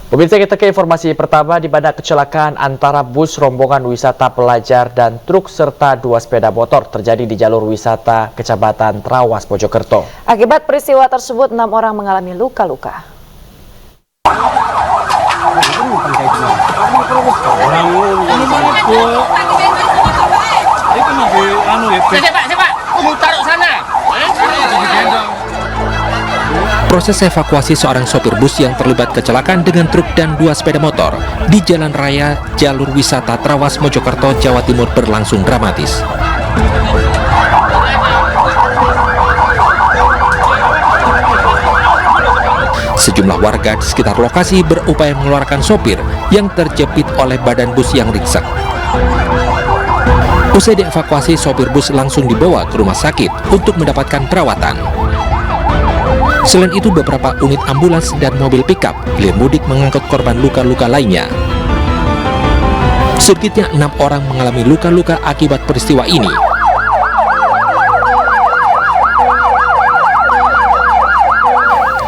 Pemirsa, kita ke informasi pertama, di mana kecelakaan antara bus rombongan wisata pelajar dan truk serta 2 sepeda motor terjadi di jalur wisata Kecamatan Trawas, Mojokerto. Akibat peristiwa tersebut, 6 orang mengalami luka-luka. Proses evakuasi seorang sopir bus yang terlibat kecelakaan dengan truk dan 2 sepeda motor di Jalan Raya Jalur Wisata Trawas, Mojokerto, Jawa Timur berlangsung dramatis. Sejumlah warga di sekitar lokasi berupaya mengeluarkan sopir yang terjepit oleh badan bus yang ringsek. Usai dievakuasi, sopir bus langsung dibawa ke rumah sakit untuk mendapatkan perawatan. Selain itu, beberapa unit ambulans dan mobil pickup hilir mudik mengangkut korban luka-luka lainnya. Sedikitnya 6 orang mengalami luka-luka akibat peristiwa ini.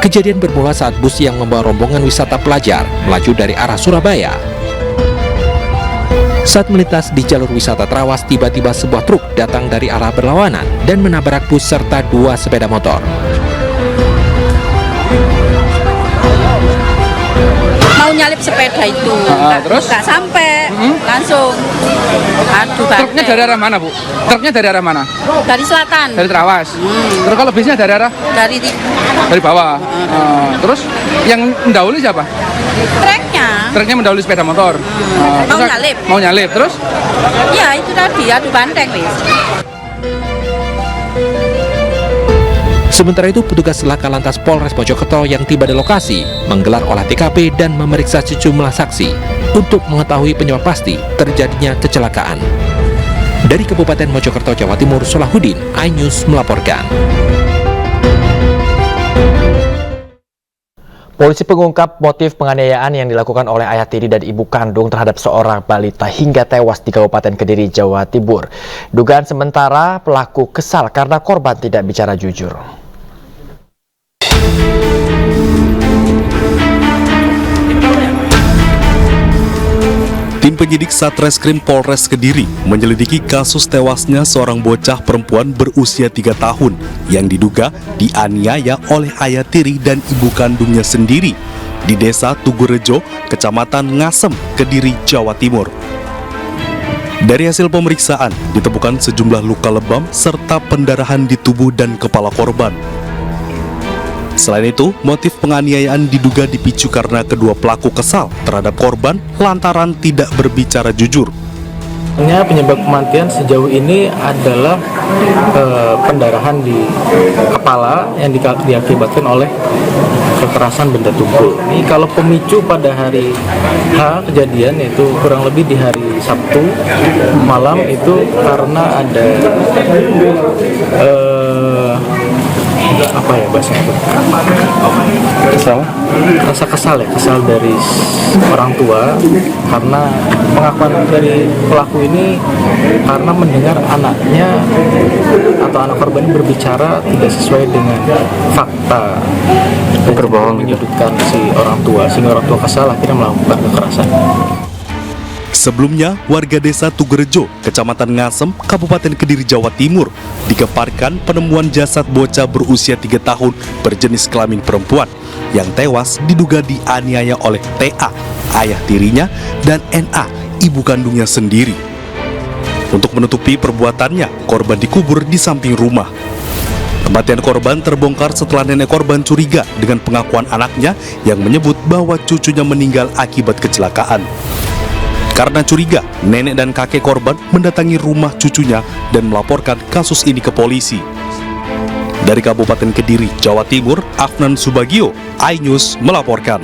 Kejadian bermula saat bus yang membawa rombongan wisata pelajar melaju dari arah Surabaya. Saat melintas di jalur wisata Trawas, tiba-tiba sebuah truk datang dari arah berlawanan dan menabrak bus serta 2 sepeda motor. Mau nyalip sepeda itu, terus? nggak sampai, langsung adu banteng. Truknya dari arah mana, Bu? Truknya dari arah mana? Dari selatan, Dari Trawas. Terus kalau bisnya dari arah? Dari bawah. Terus yang mendahului siapa? treknya. Truknya mendahului sepeda motor. Mau nyalip. Mau nyalip, terus? Ya itu tadi adu banteng, wis. Sementara itu, petugas Laka Lantas Polres Mojokerto yang tiba di lokasi menggelar olah TKP dan memeriksa sejumlah saksi untuk mengetahui penyebab pasti terjadinya kecelakaan. Dari Kabupaten Mojokerto, Jawa Timur, Solahuddin, iNews melaporkan. Polisi mengungkap motif penganiayaan yang dilakukan oleh ayah tiri dan ibu kandung terhadap seorang balita hingga tewas di Kabupaten Kediri, Jawa Timur. Dugaan sementara pelaku kesal karena korban tidak bicara jujur. Tim penyidik Satreskrim Polres Kediri menyelidiki kasus tewasnya seorang bocah perempuan berusia 3 tahun yang diduga dianiaya oleh ayah tiri dan ibu kandungnya sendiri di Desa Tugurejo, Kecamatan Ngasem, Kediri, Jawa Timur. Dari hasil pemeriksaan, ditemukan sejumlah luka lebam serta pendarahan di tubuh dan kepala korban. Selain itu, motif penganiayaan diduga dipicu karena kedua pelaku kesal terhadap korban lantaran tidak berbicara jujur. Penyebab kematian sejauh ini adalah pendarahan di kepala yang diakibatkan oleh kekerasan benda tumpul. Ini kalau pemicu pada hari H kejadian, yaitu kurang lebih di hari Sabtu malam, itu karena ada apa ya bahasanya itu? Kesal dari orang tua karena pengakuan dari pelaku ini karena mendengar anaknya atau anak korban ini berbicara tidak sesuai dengan fakta, berbohong, menyudutkan si orang tua, sehingga orang tua kesal akhirnya melakukan kekerasan. Sebelumnya, warga Desa Tugurejo, Kecamatan Ngasem, Kabupaten Kediri, Jawa Timur, dikeparkan penemuan jasad bocah berusia 3 tahun berjenis kelamin perempuan yang tewas diduga dianiaya oleh TA, ayah tirinya, dan NA, ibu kandungnya sendiri. Untuk menutupi perbuatannya, korban dikubur di samping rumah. Kematian korban terbongkar setelah nenek korban curiga dengan pengakuan anaknya yang menyebut bahwa cucunya meninggal akibat kecelakaan. Karena curiga, nenek dan kakek korban mendatangi rumah cucunya dan melaporkan kasus ini ke polisi. Dari Kabupaten Kediri, Jawa Timur, Afnan Subagio, iNews melaporkan.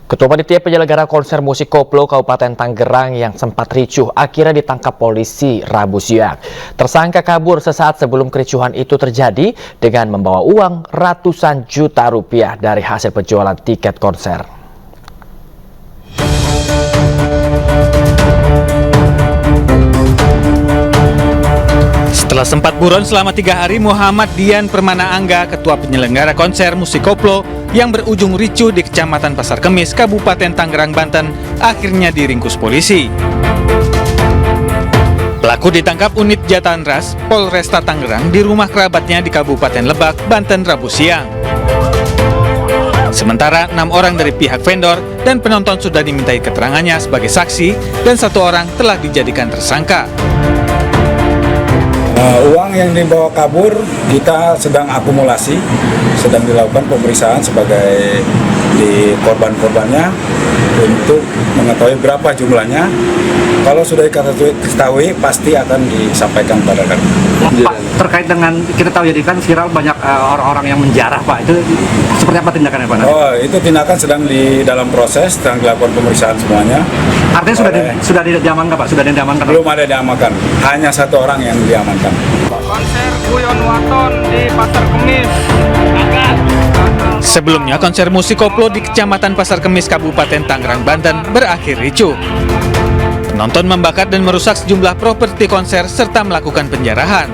Ketua Panitia Penyelenggara Konser Musik Koplo Kabupaten Tangerang yang sempat ricuh akhirnya ditangkap polisi Rabu siang. Tersangka kabur sesaat sebelum kericuhan itu terjadi dengan membawa uang ratusan juta rupiah dari hasil penjualan tiket konser. Setelah sempat buron selama 3 hari, Muhammad Dian Permana Angga, ketua penyelenggara konser musik koplo yang berujung ricuh di Kecamatan Pasar Kemis, Kabupaten Tangerang, Banten, akhirnya diringkus polisi. Pelaku ditangkap unit Jatan Ras Polresta Tangerang di rumah kerabatnya di Kabupaten Lebak, Banten, Rabu siang. Sementara 6 orang dari pihak vendor dan penonton sudah dimintai keterangannya sebagai saksi dan 1 orang telah dijadikan tersangka. Uang yang dibawa kabur kita sedang akumulasi, sedang dilakukan pemeriksaan sebagai di korban-korbannya untuk mengetahui berapa jumlahnya. Kalau sudah diketahui pasti akan disampaikan pada kami. Pak, terkait dengan kita tahu jadi kan viral banyak orang-orang yang menjarah, Pak. Itu seperti apa tindakannya, Pak? Oh, itu tindakan sedang di dalam proses, sedang dilakukan pemeriksaan semuanya. Artinya sudah diamankan, Pak? Sudah diamankan? Belum ada diamankan, hanya 1 orang yang diamankan. Konser Guyon Waton di Pasar Kemis. Sebelumnya, konser musik koplo di Kecamatan Pasar Kemis, Kabupaten Tangerang, Banten berakhir ricuh. Penonton membakar dan merusak sejumlah properti konser serta melakukan penjarahan.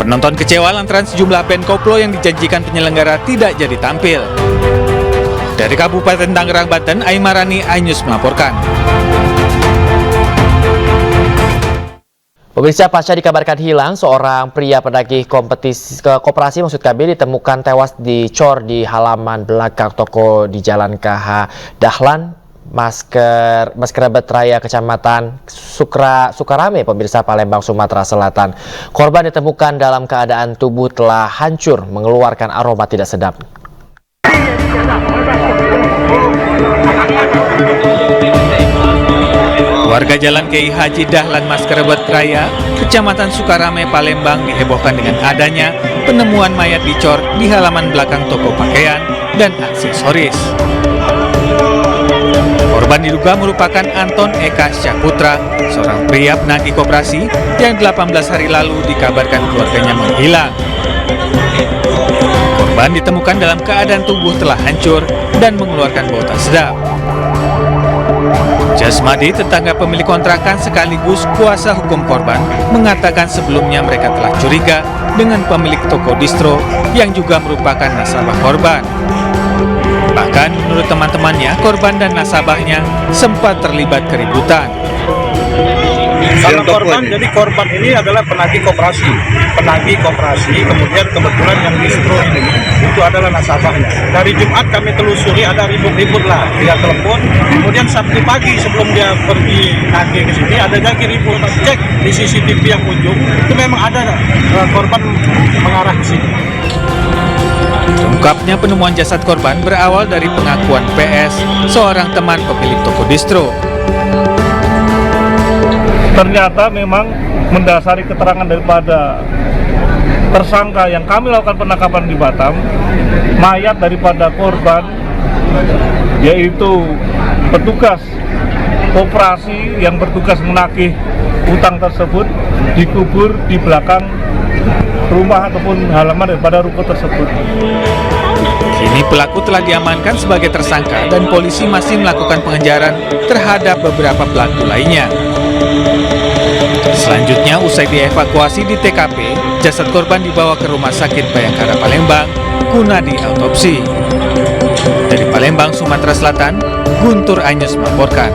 Penonton kecewa lantaran sejumlah band koplo yang dijanjikan penyelenggara tidak jadi tampil. Dari Kabupaten Tangerang, Banten, Aimarani, iNews melaporkan. Pemirsa, pasca dikabarkan hilang, seorang pria penagih koperasi maksud KB ditemukan tewas dicor di halaman belakang toko di Jalan KH Dahlan, Maskerebet Raya, Kecamatan Sukarame, pemirsa, Palembang, Sumatera Selatan. Korban ditemukan dalam keadaan tubuh telah hancur, mengeluarkan aroma tidak sedap. Warga Jalan Kiai Haji Dahlan, Maskerebet Raya, Kecamatan Sukarame, Palembang dihebohkan dengan adanya penemuan mayat dicor di halaman belakang toko pakaian dan aksesoris. Korban diduga merupakan Anton Eka Syaputra, seorang pria penagih koperasi yang 18 hari lalu dikabarkan keluarganya menghilang. Korban ditemukan dalam keadaan tubuh telah hancur dan mengeluarkan bau tak sedap. Jasmadi, tetangga pemilik kontrakan sekaligus kuasa hukum korban, mengatakan sebelumnya mereka telah curiga dengan pemilik toko distro yang juga merupakan nasabah korban. Bahkan menurut teman-temannya, korban dan nasabahnya sempat terlibat keributan. Karena jadi korban ini adalah penagih koperasi, kemudian kebetulan yang distro ini itu adalah nasabahnya. Dari Jumat kami telusuri ada ribut-ribut lah, dia telepon, kemudian Sabtu pagi sebelum dia pergi nagih ke sini ada lagi ribut. Cek di CCTV yang ujung itu memang ada korban mengarah ke sini. Terungkapnya penemuan jasad korban berawal dari pengakuan PS, seorang teman pemilik toko distro. Ternyata memang mendasari keterangan daripada tersangka yang kami lakukan penangkapan di Batam, mayat daripada korban yaitu petugas koperasi yang bertugas menagih utang tersebut dikubur di belakang rumah ataupun halaman daripada ruko tersebut. Kini pelaku telah diamankan sebagai tersangka dan polisi masih melakukan pengejaran terhadap beberapa pelaku lainnya. Selanjutnya, usai dievakuasi di TKP, jasad korban dibawa ke Rumah Sakit Bayangkara Palembang guna diautopsi. Dari Palembang, Sumatera Selatan, Guntur iNews melaporkan.